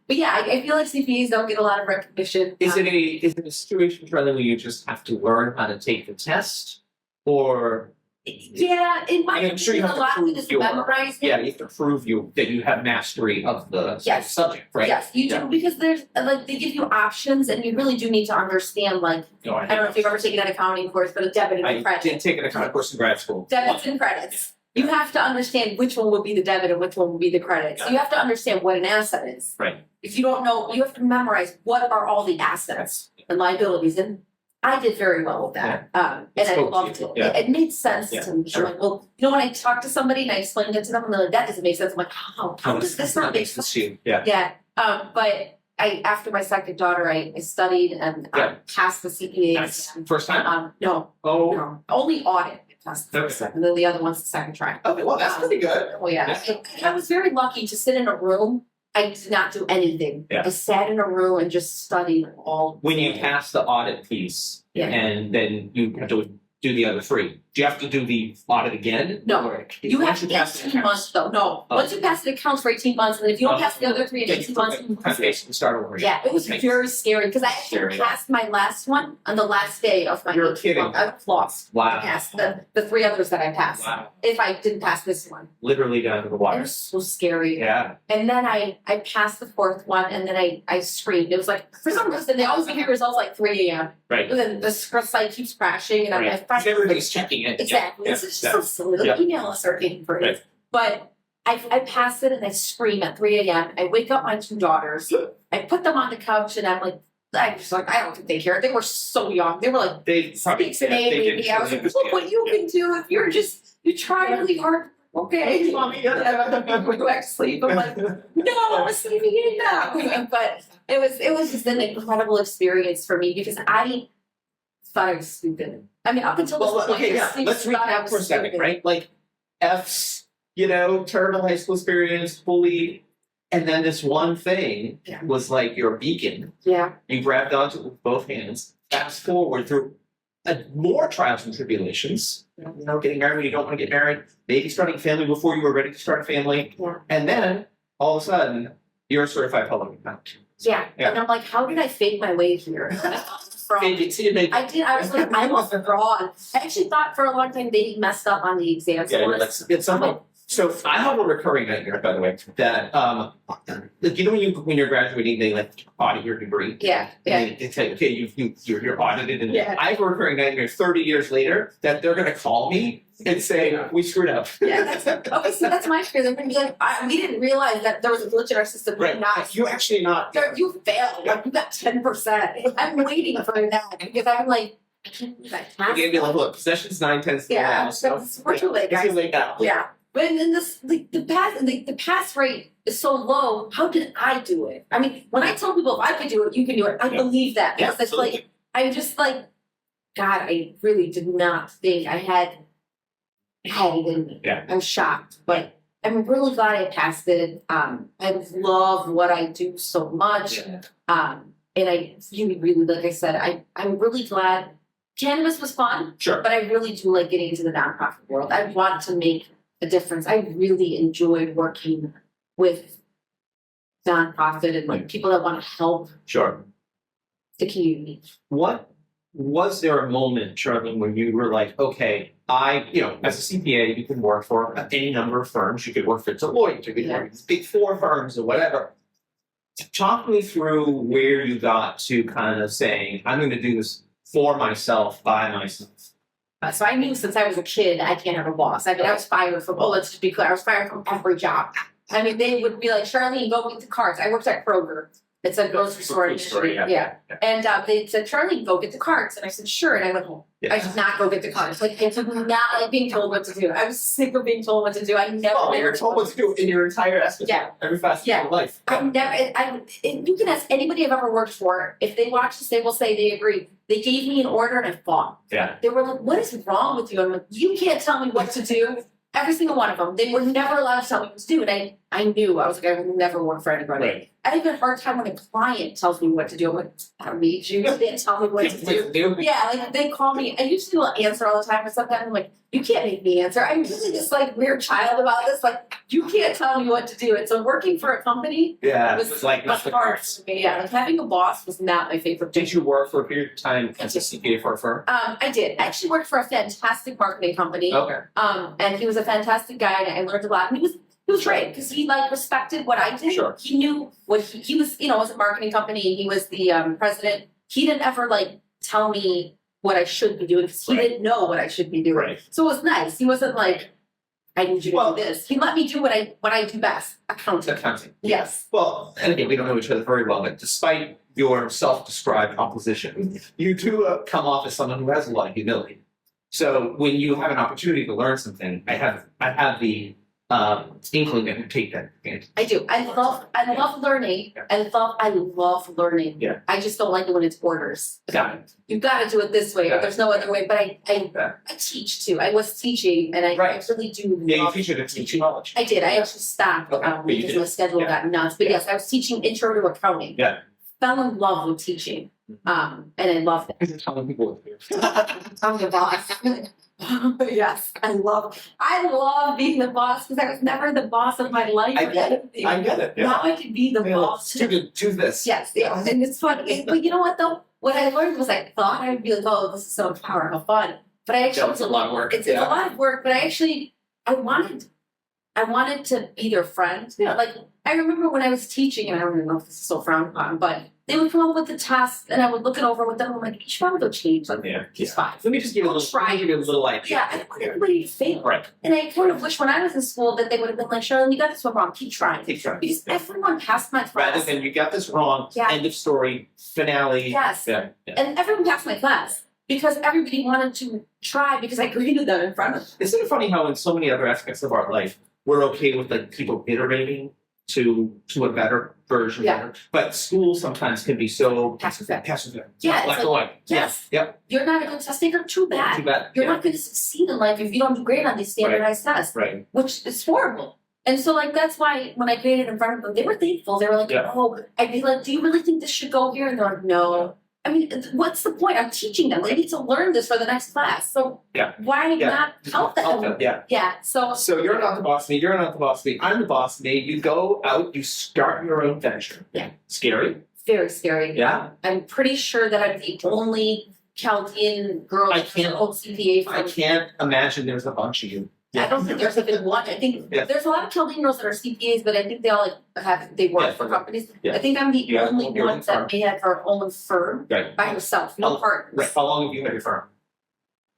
But yeah, I feel like CPAs don't get a lot of recognition. Is it a situation, Charlie, where you just have to learn how to take the test, or Yeah, in my I mean, I'm sure you opinion, a have to lot of it prove is your- memorizing. yeah, you have to prove that you have mastery of the Yes. subject, right? Yes, you do, Yeah. because there's like they give you options, and you really do need to understand like No, I don't know if you've ever taken an accounting course, but a debit and a I credit. did take an accounting course in grad school. Debits and credits. You have to understand which one would be the debit and which one would be the credit. So you have to understand what an asset is. Right. If you don't know, you have to memorize what are all the assets and liabilities, and I did very well with that. And It I spoke to loved you, it. yeah. It made sense Yeah, to me. sure. I'm like, well, you know, when I talk to somebody and I explained it to them, and they're like, that doesn't make sense. I'm like, how does this not make sense? to you? Yeah. Yeah. But I after my second daughter, I studied and Yeah. passed the CPA Nice. exam. First time? No, Oh, no, only audit. I passed the first Okay. time, and then the other one's the second try. okay, well, that's pretty good. Oh yeah, Yeah. I was very lucky to sit in a room. I did not do anything. Yeah. I sat in a room and just studied all. When you day. pass the audit piece, Yeah. and then you have to do the other 3, do you have to do the audit again? No. Or You once have pass the 18 months though. No, Oh. once you pass it, it counts for 18 months, and if you don't Oh. pass the other 3 in Yeah, 18 you months, kind you of basically start over. yeah, it was Makes very scary because I actually Scary. passed my last one on the last day of my You're 18 kidding. month. I was lost. I Wow. passed the 3 others that I passed. Wow. If I didn't pass this one, Literally down to the it wire. was so scary. Yeah. And then I passed the 4th one, and then I screamed. It was like for some reason they always give you results like 3 a.m. Right. And then the site keeps crashing, and I Right. finally Everybody's checking it. exactly. Yeah. It's just Yeah. so silly. Yeah. Like, email us our getting for it. Right. But I passed it, and I scream at 3 a.m. I wake up my 2 daughters. I put them on the couch, and I'm like, I don't think they care. They were so young. They were like They probably 6 and yeah, 8, they maybe. didn't I was like, understand. look what you can do if you try really hard. Okay. Mommy, Go back to sleep. I'm like, no, I'm sleeping in now. But it was just an incredible experience for me because I thought I was stupid. I mean, up until this Well, point, okay, yeah, I thought let's I recap was for a second, stupid. right? Like F's, terrible high school experience, bullied, and then this one thing Yeah. was like your beacon. Yeah. You grabbed onto it with both hands. Fast forward through more trials and tribulations. Getting married when you don't want to get married, maybe starting a family before you were ready to start a family, Yeah. and then all of a sudden you're a certified public accountant. Yeah. Yeah. And I'm like, how did I fake my way here? From- And you see, like, I did. I was like, I'm a fraud. I actually thought for a long time they messed up on the exam yeah, scores. let's get some. So I have a recurring nightmare, by the way, that like when you're graduating, they like audit your degree. Yeah. Yeah. And they say, okay, you're audited, and Yeah. I have a recurring nightmare 30 years later that they're gonna call me and say, we screwed up. Yeah, okay, so that's my fear. They're gonna be like, we didn't realize that there was a glitch in our system. Right, Not. you actually not. You failed. Like, you got 10%. I'm waiting for that because I'm like, I can't believe I You passed. gave me like, look, possession's 9/10 Yeah, now, so we're too late, it's guys. too late now. Yeah, but then this like the pass rate is so low. How did I do it? I mean, when I tell people if I could do it, you can do it. I Yeah. believe that Yeah, because it's like absolutely. I'm just like, God, I really did not think I had it in me. Yeah. I'm shocked, but I'm really glad I passed it. I love what I do so much. Yeah. And I really, like I said, I'm really glad. Cannabis was fun, Sure. but I really do like getting into the nonprofit world. I want to make a difference. I really enjoyed working with nonprofit and like people that want to help Sure. the community. What was there a moment, Charlene, when you were like, okay, as a CPA, you can work for any number of firms. You could work for Deloitte, you could work for big 4 firms or whatever. Talk me through where you got to kind of saying, I'm going to do this for myself, by myself. So I knew since I was a kid, I can't have a boss. I mean, I was fired from, let's just be clear, I was fired from every job. I mean, they would be like, Charlene, go get the cards. I worked at Kroger. It's a grocery store in Michigan. Yeah. And they said, Charlene, go get the cards. And I said, sure. And I went home. I did not go get the cards. Like, I did not like being told what to do. I was sick of being told what to do. I never. Oh, you're told what to do in your entire essence. Yeah. Every facet of your life. I never. You can ask anybody I've ever worked for. If they watch this, they will say they agree. They gave me an order and I fought. Yeah. They were like, "What is wrong with you?" I'm like, "You can't tell me what to do." Every single one of them. They were never allowed to tell me what to do, and I knew. I was like, I will never work for anybody. Right. I have a hard time when a client tells me what to do. I'm like, I don't need you. You can't tell me what to do. Yeah, like they call me. I usually will answer all the time, but sometimes I'm like, you can't make me answer. I'm really just like weird child about this. Like, you can't tell me what to do. And so working for a company was like not the hard cards. for me. Yeah, like having a boss was not my favorite thing. Did you work for a period of time as a CPA for a firm? I did. I actually worked for a fantastic marketing company. Okay. And he was a fantastic guy, and I learned a lot. And he was great because he like respected what I did. Sure. He knew what he was. You know, it was a marketing company. He was the president. He didn't ever like tell me what I should be doing because he didn't know what I should be doing. Right. So it was nice. He wasn't like, I need you to do this. He let me do what I do best. Accounting. Yes. Well, and again, we don't know each other very well, but despite your self-described opposition, you do come off as someone who has a lot of humility. So when you have an opportunity to learn something, I have the inkling that you take that advantage. I do. I love learning. I love learning. Yeah. I just don't like it when it's orders. Got it. You got to do it this way, or Got there's no other way. But I teach too. I was teaching, and I really do. Yeah, you love teach it to teach knowledge. I did. I actually stopped Okay, but you because did. my schedule got nuts. But yes, I was teaching intro to accounting. Yeah. Fell in love with teaching, and I loved it. You're telling people here. I'm the boss. Yes, I love being the boss because I was never the boss of my life. I get it. Yeah. Now I can be the boss. Do this. Yes, and it's fun. But you know what though? What I learned was I thought I'd be like, oh, this is so empowering, how fun. But I actually It's a lot of work. It's a lot of work, but I wanted to be their friend. Yeah. Like I remember when I was teaching, and I don't even know if this is so frowned upon, but they would come up with the tasks, and I would look it over with them. I'm like, you should probably go change. Like, he's fine. Let me just give you a little idea. Yeah, I don't want everybody to fail. Right. And I kind of wish when I was in school that they would have been like, Charlene, you got this one wrong. Keep trying. Because everyone passed my class. Rather than you got this wrong, end of story, finale. Yes. Yeah. And everyone passed my class because everybody wanted to try because I greeted them in front of them. Isn't it funny how in so many other aspects of our life, we're okay with like people iterating to a better version. Yeah. But school sometimes can be so Passive. Yeah, black and white. Yes. Yep. You're not a good test taker, too bad. Too bad. You're not going to succeed in life if you don't do great on these standardized tests, Right. which is horrible. And so, like, that's why when I graded in front of them, they were thankful. They were like, oh, I'd be like, do you really think this should go here? And they're like, no. I mean, what's the point? I'm teaching them. They need to learn this for the next class. So why not help them? Yeah. So you're not the boss of me. You're not the boss of me. I'm the boss of me. You go out. You start your own venture. Yeah. Scary. Very scary. Yeah. I'm pretty sure that I'm the only Chaldean girl CPA. I can't imagine there's a bunch of you. I don't think there's even one. I think there's a lot of Chaldean girls that are CPAs, but I think they all they work for companies. I think I'm the only one that may have her own firm by herself, no partners. Right. How long have you had your firm?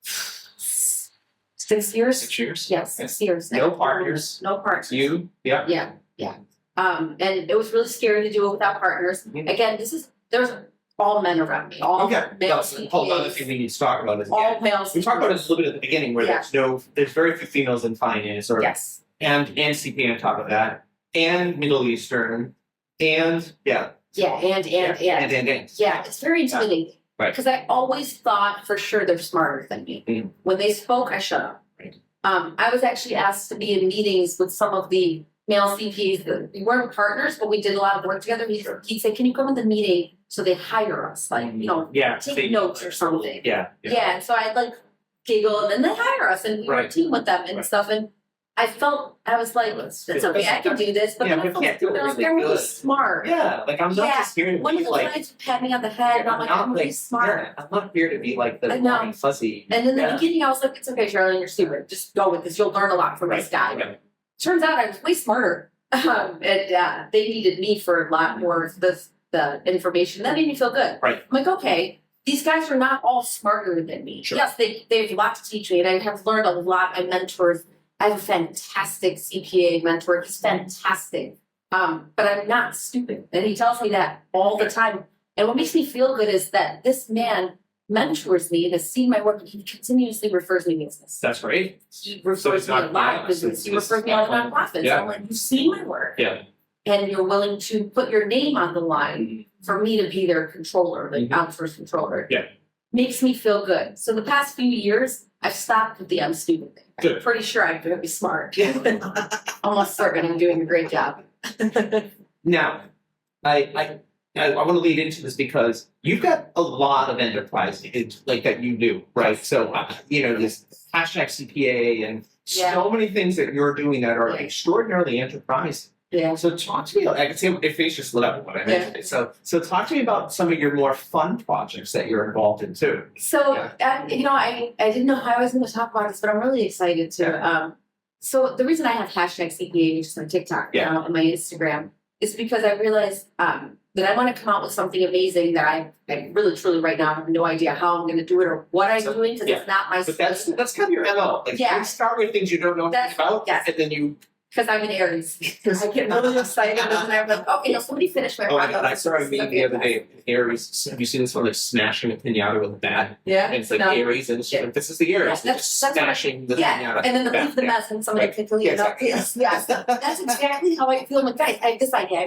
6 years. 6 years? Yes, 6 years. No partners. No partners. You? Yeah. Yeah. And it was really scary to do it without partners. Mm-hmm. Again, there's all men around me. All male CPAs. Whole other thing we need to talk about is all males. We talked about this a little bit at the beginning, where there's very few females in finance, and CPA on top of that, and Middle Eastern, and Yeah, it's very intimidating. Right. Because I always thought for sure they're smarter than me. Mm. When they spoke, I shut up. Right. I was actually asked to be in meetings with some of the male CPAs. We weren't partners, but we did a lot of work together. He'd say, "Can you come in the meeting so they hire us? Like, take notes or something." Yeah. And so I'd like giggle, and then they hire us, and we were a team with them and stuff. And I was like, "That's okay, I can do this." But then I felt they're really smart. Yeah, like I'm not just here to one be of the like. clients would pat me on the head, and I'm like, "I'm really smart." Yeah, I'm not here to be like the warm, fuzzy. And in the beginning, I was like, "It's okay, Charlene, you're stupid. Just go with this. You'll learn a lot from this guy." Right. Turns out I was way smarter, and they needed me for a lot more of the information. That made me feel good. Right. I'm like, okay, these guys are not all smarter than me. Sure. Yes, they have a lot to teach me, and I have learned a lot. My mentors, I have a fantastic CPA mentor. He's fantastic. But I'm not stupid, and he tells me that all the time. And what makes me feel good is that this man mentors me and has seen my work, and he continuously refers me business. That's great. He refers me a lot of business. He refers me a lot of nonprofits. Yeah. I'm like, you've seen my work. Yeah. And you're willing to put your name on the line for me to be their controller, like outsourced controller. Yeah. Makes me feel good. So the past few years, I've stopped with the I'm stupid thing. Good. I'm pretty sure I'm gonna be smart. Yeah. Almost certain I'm doing a great job. Now, I want to lead into this because you've got a lot of enterprise like that you do, right? So this hashtag CPA and so many things that you're doing that are extraordinarily enterprising. Yeah. So talk to me. I can see your face just lit up when I mentioned it. So talk to me about some of your more fun projects that you're involved in too. So I didn't know how I was going to talk about this, but I'm really excited to. Yeah. So the reason I have hashtag CPA just on TikTok now and my Instagram is because I realized that I want to come out with something amazing that I really truly right now have no idea how I'm going to do it or what I'm doing because it's not my. But that's kind of your MO. Like you start with things you don't know anything about, and then you. Because I'm an Aries. I get really excited and then I'm like, okay, now somebody finish my project. I saw a meme the other day. Aries. Have you seen this one? Like smashing a pinata with a bat. Yeah. And it's like Aries, and it's like, this is the Aries. Yeah, that's smashing the pinata. And then leave the mess, and somebody can clean it up. Yes, that's exactly how I feel. I'm like, guys, I have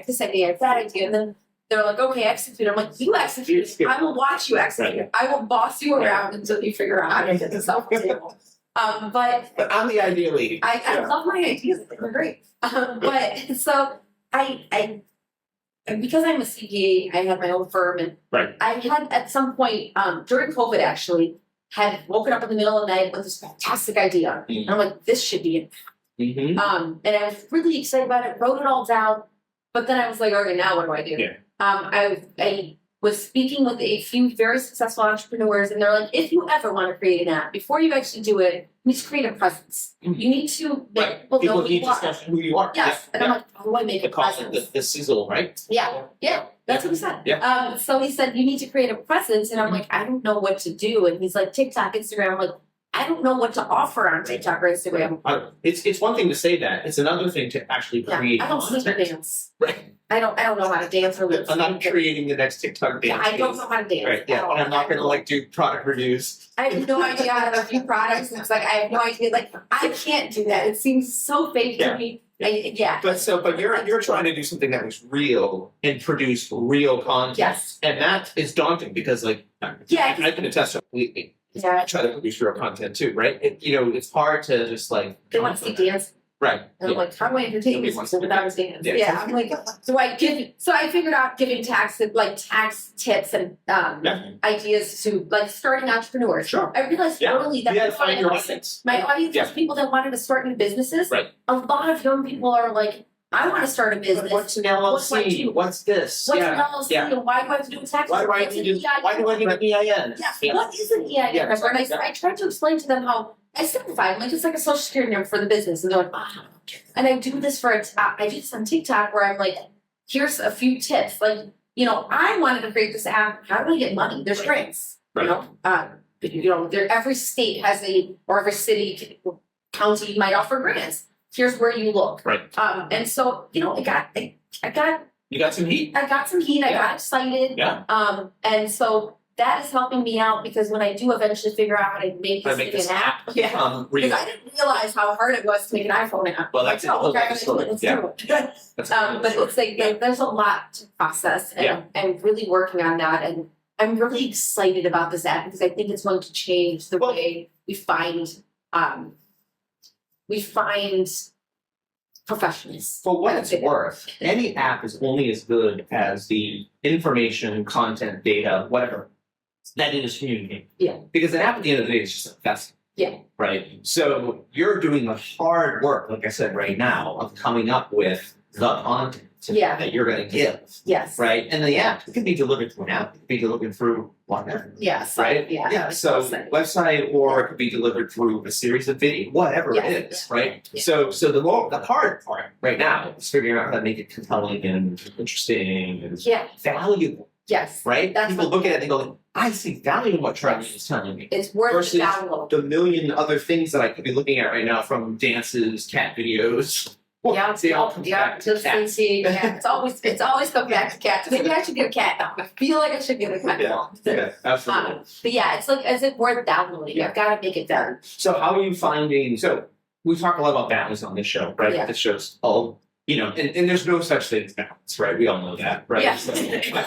this idea, I have that idea, and then they're like, okay, execute. I'm like, you execute. I will watch you execute. I will boss you around until you figure out how to get this off the table. But I'm the idea lady. I love my ideas. They're great. But so I because I'm a CPA, I had my own firm, and I had at some point during COVID actually had woken up in the middle of the night with this fantastic idea. And I'm like, this should be it. And I was really excited about it, wrote it all down, but then I was like, okay, now what do I do? I was speaking with a few very successful entrepreneurs, and they're like, if you ever want to create an app, before you actually do it, you need to create a presence. You need to make people know who you are. Yes. And I'm like, how do I make a presence? The sizzle, right? Yeah. That's what he said. Yeah. So he said, you need to create a presence. And I'm like, I don't know what to do. And he's like, TikTok, Instagram. I'm like, I don't know what to offer on TikTok or Instagram. It's one thing to say that. It's another thing to actually create. I don't see the dance. Right. I don't know how to dance or lip I'm not creating the next TikTok dance. I don't know how to dance. Right. Yeah. And I'm not gonna do product reviews. I have no idea how to review products. And it's like I have no idea. Like I can't do that. It seems so fake to me. But you're trying to do something that was real and produce real content. Yes. And that is daunting because I can attest completely. Yeah. I try to produce real content too, right? It's hard to just they want to see dance. Right. And I'm like, how do I entertain these people without a dance? Yeah. I'm like, so I figured out giving tax tips and ideas to starting entrepreneurs. Sure. I realized early that my audience was people that wanted to start new businesses. Right. A lot of young people are like, I want to start a business. What's an LLC? What's this? What's an LLC? And why do I have to do a tax? Why do I need an EIN? Yeah. What is an EIN? Yeah. And I tried to explain to them how I simplify. I'm like, it's like a social security number for the business. And they're like, oh. And I do this I do this on TikTok where I'm like, here's a few tips. I wanted to create this app. How do I get money? There's grants. Right. Every state has or every city, county might offer grants. Here's where you look. Right. And so, I got You got some heat? I got some heat. I got excited. Yeah. And so that is helping me out because when I do eventually figure out how to make this an app, because I didn't realize how hard it was to make an iPhone app. Well, that's let's do it. But it's like there's a lot to process, and I'm really working on that, and I'm really excited about this app because I think it's going to change the way we find professionals. For what it's worth, any app is only as good as the information, content, data, whatever that it is communicating. Yeah. Because an app at the end of the day is just a vessel. Yeah. Right. So you're doing the hard work, like I said right now, of coming up with the content that you're going to give. Yes. Right. And the app, it can be delivered through an app, it can be delivered through whatever. Yes. Right. Yeah. So website, or it could be delivered through a series of video, whatever it is. Right. Yeah. So the hard part right now is figuring out how to make it compelling and interesting and valuable. Yes. right? That's People what- look at it and they go, I see value in what Charlene is telling me. It's worth Versus the download. The million other things that I could be looking at right now, from dances, cat videos. Yeah, See, it all comes back to just cats. see, yeah, it's always come back to cats. Maybe I should get a cat now. I feel like I should get a cat now. Yeah, absolutely. But yeah, it's like, is it worth downloading? I've got to make it done. So how are you finding, so we talk a lot about balance on this show, right? Yeah. This show's all, and there's no such thing as balance, right? We all know that, right? Yeah. So,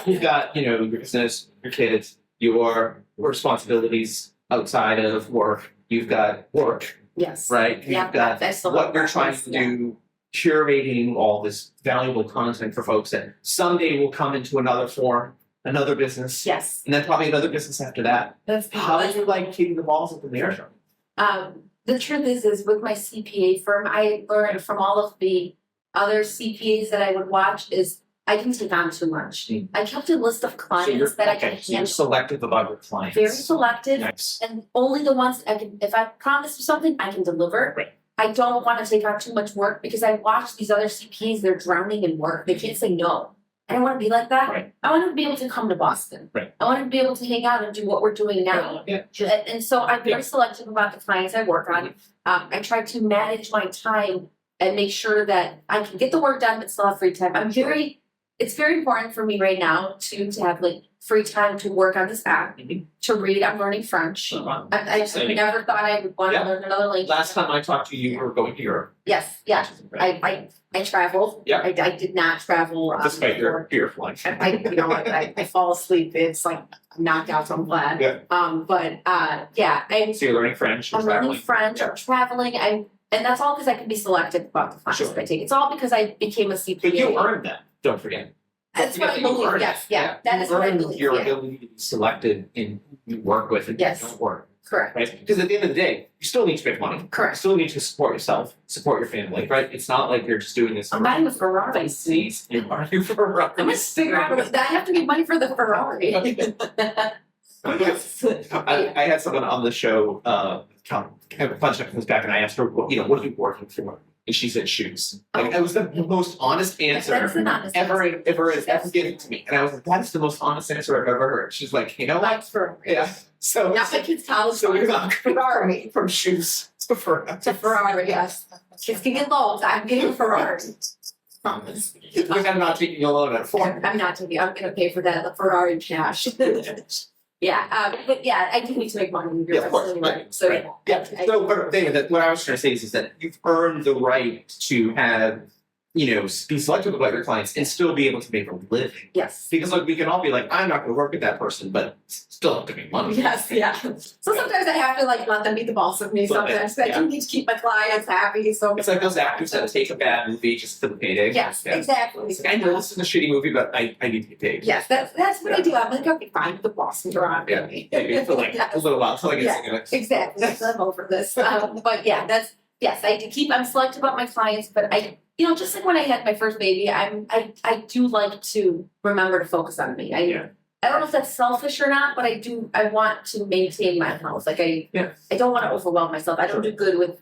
you've got, your business, your kids, your responsibilities outside of work. You've got work, Yes. right? Yeah, You've got that's the what whole you're trying process, to do, curating all this valuable content for folks that someday will come into another form, another business, Yes. and then probably another business after that. That's How do you like keeping the balls up in the air? The truth is with my CPA firm, I learned from all of the other CPAs that I would watch is I can take on too much. Mm. I kept a list of So clients that I can so you're handle. selective about your clients. Very selective. Nice. And only the ones I can, if I promise you something, I can deliver. Right. I don't want to take on too much work because I watch these other CPAs, they're drowning in work. They can't say no. I don't want to be like that. Right. I want to be able to come to Boston. Right. I want to be able to hang out and do what we're doing now. Yeah. And so I'm very selective about the clients I work on. I try to manage my time and make sure that I can get the work done but still have free time. It's very important for me right now to have like free time to work on this app, to read. I'm learning French. I just Same. never thought I would want to Yeah. learn another language. Last time I talked to you, you were going to Europe. Yes, yeah. I traveled. Yeah. I did not travel. Despite your fear of flight. I fall asleep. It's like I'm knocked out, so I'm glad. Yeah. So you're learning French and I'm learning traveling. French. I'm traveling. And that's all because I can be selective about the classes Sure. I take. It's all because I became a CPA. But you earned that, don't forget. That's what I You believe. earned Yes, it. yeah. That is You what I earned believe. your Yeah. ability to be selected in who you work with and Yes. don't work. Correct. Right? Because at the end of the day, you still need to make money. You Correct. still need to support yourself, support your family, right? It's not like you're just doing this I'm buying a Ferrari. seas. You're buying a Ferrari. I'm gonna figure out I have to get money for the Ferrari. I had someone on the show, a bunch of times back, and I asked her, what are you working for? And she said shoes. Like, that was the most honest answer That's an honest ever That's- given to me. And I was like, that is the most honest answer I've ever heard. She's like, you know what? Like Ferrari. Yeah. So Not my kid's college. so you're fund. not Ferrari. from shoes to Ferrari. To Ferrari, yes. Kids can get loans. I'm getting a Ferrari. Promise. Like, I'm not taking a loan at four. I'm not taking. I'm gonna pay for that. The Ferrari cash. Yeah, but yeah, I do need to make money. You're Yeah, of course, absolutely right, right. So right. yeah, So, but David, what I was trying to say is that you've earned the right to have, be selective about your clients and still be able to make a living. yes. Because like we can all be like, I'm not going to work with that person, but still have to make money. Yes, yeah. So sometimes I have to like let them be the boss of me. But, Sometimes I yeah. do need to keep my clients happy. So It's like those actors that take a bad movie just for the payday. yes, Yeah. exactly. It's like, I know this is a shitty movie, but I need to get paid. Yes, that's what I do. I'm like, okay, fine, the boss and you're on Yeah. me. Maybe for like a little while until I get Yeah. sick of it. Exactly. I'm over this. But yeah, yes, I do I'm selective about my clients, but just like when I had my first baby, I do like to remember to focus on me. Yeah. I don't know if that's selfish or not, but I want to maintain my health. Like I don't want to overwhelm myself. I don't do good with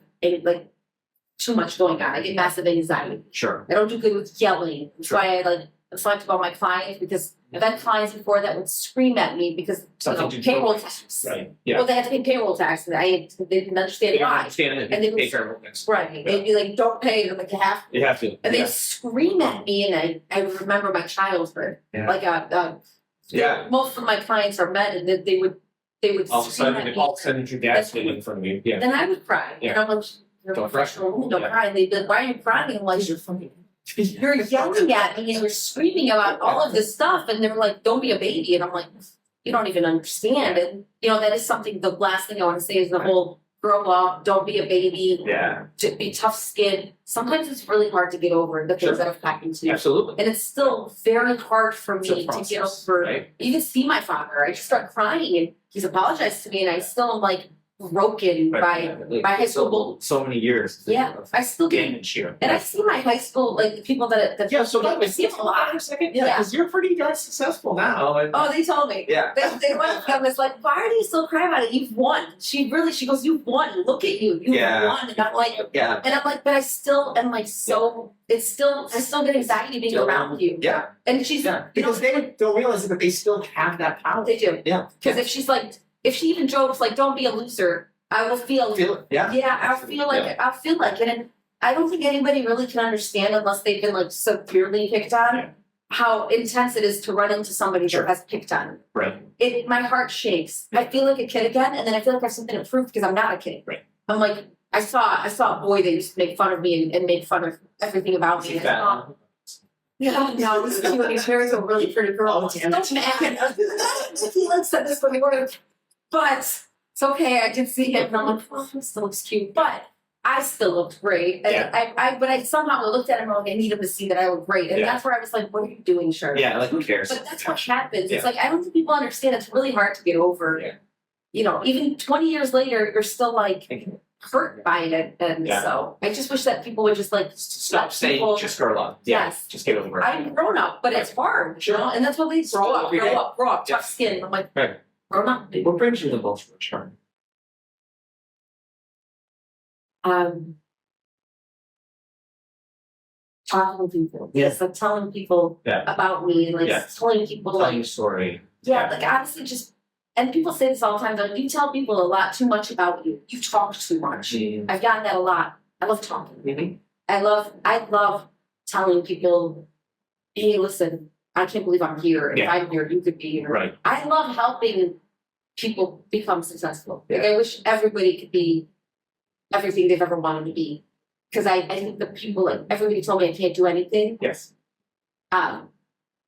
too much going on. I get massive anxiety. Sure. I don't do good with yelling. That's Sure. why I'm selective about my clients because I've had clients before that would scream at me because Something to do. payroll tax. Right. Yeah. Well, they had to pay payroll tax, and they didn't understand You don't why. understand it. And they Pay would- for everything. Right. They'd be like, "Don't pay." And I'm like, "You have to." You have to. And Yeah. they'd scream at me, and I remember my childhood. Yeah. Like Yeah. most of my clients are men, and they would All of a scream at sudden, me. all of a sudden, your dad's standing in front of you. Yeah. Then I would cry, and I'm like, "You're a Don't cry. professional woman, don't Yeah. cry." And they'd be like, "Why are you crying?" I'm like, You're funny. "You're yelling at me, and you're screaming about all of this stuff," and they're like, "Don't be a baby," and I'm like, "You don't even understand." And that is something. The last thing I want to say is the whole grow up, don't be a baby, Yeah. to be tough skinned. Sometimes it's really hard to get over the things Sure. that have happened to you. Absolutely. And it's still very hard for It's a me to get process, over. right? Even see my father, I just start crying and he's apologized to me, and I still am like, broken by high school. So many years. Yeah, I still get, Damage here. and I see my high school, like the people that Yeah, so I see them a lot. for a second. Yeah, because you're pretty darn successful now. And, Oh, they told me. yeah. They went. I was like, "Why are you still crying about it? You've won." She goes, "You've won. Look at you. You've Yeah. won." And I'm like, Yeah. but I still am like so. It's still I still get anxiety being around you. Yeah. And she's Because they don't realize that they still have that power. they do. Yeah. Because if she's like, if she even jokes like, "Don't be a loser," I will feel. Feel it. Yeah. Yeah, I'll feel like it, and I don't think anybody really can understand unless they've been like severely picked on. Yeah. How intense it is to run into somebody Sure. that has picked on. Right. My heart shakes. I feel like a kid again, and then I feel like I have something to prove because I'm not a kid. Right. I'm like, I saw a boy that used to make fun of me and make fun of everything about me. And I thought, yeah, no, this is cute. He's married to a really pretty girl. Oh, damn it. So mad. He said this when he worked. But it's okay. I did see him, and I'm like, oh, he still looks cute. But I still looked great. And Yeah. but I somehow looked at him and I'm like, I need him to see that I look great. And Yeah. that's where I was like, what are you doing, Charlene? Yeah, like who cares? But that's what happens. Yeah. It's like I don't think people understand. It's really hard to get over. Yeah. You know, even 20 years later, you're still like hurt by it, and Yeah. so I just wish that people would just like Stop let saying people- just grow up. Yeah. Yes. Just get over it. I'm grown up, but it's hard, you know, and that's what we Grow up every day. grow up, Yeah. tough skin. I'm like, Right. grown up. What brings you the most for Charlene? Talking to people, Yeah. yes, like telling people Yeah. about me, and like Yes. telling people Telling like your story. yeah, like honestly, just and people say this all the time. Like you tell people a lot too much about you. You talk too much. Mm-hmm. I've gotten that a lot. I love talking. Mhm. I love telling people, hey, listen, I can't believe I'm here. If Yeah. I'm here, you could be here. Right. I love helping people become successful. Like Yeah. I wish everybody could be everything they've ever wanted to be. Because I think the people, like everybody told me I can't do anything. Yes.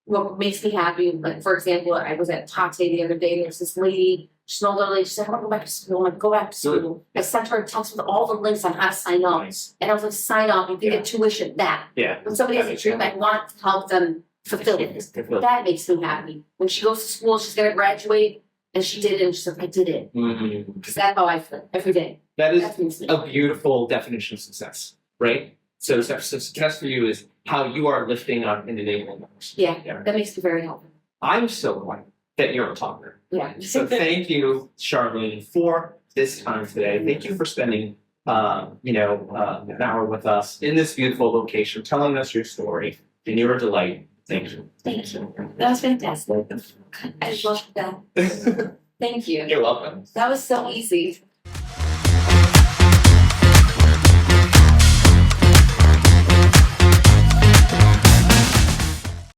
What makes me happy, like for example, I was at Tate the other day, and there was this lady, she's an older lady, she said, I want to go back to school. I'm like, go back to school. I sent her a text with all the links on how to sign up. Nice. And I was like, sign up, you can get tuition, that. Yeah. When somebody has a dream, I want to help them fulfill it. That makes me happy. When she goes to school, she's gonna graduate, and she did it, and she's like, I did it. Mhm. Because that's how I feel every day. That is That makes me a beautiful definition of success, right? So success for you is how you are lifting up and enabling others. Yeah, that makes me very happy. I'm so glad that you're a talker. Yeah. So thank you, Charlene, for this time today. Thank you for spending, an hour with us in this beautiful location, telling us your story and your delight. Thank you. Thank you. That was fantastic. I love that. Thank you. You're welcome. That was so easy.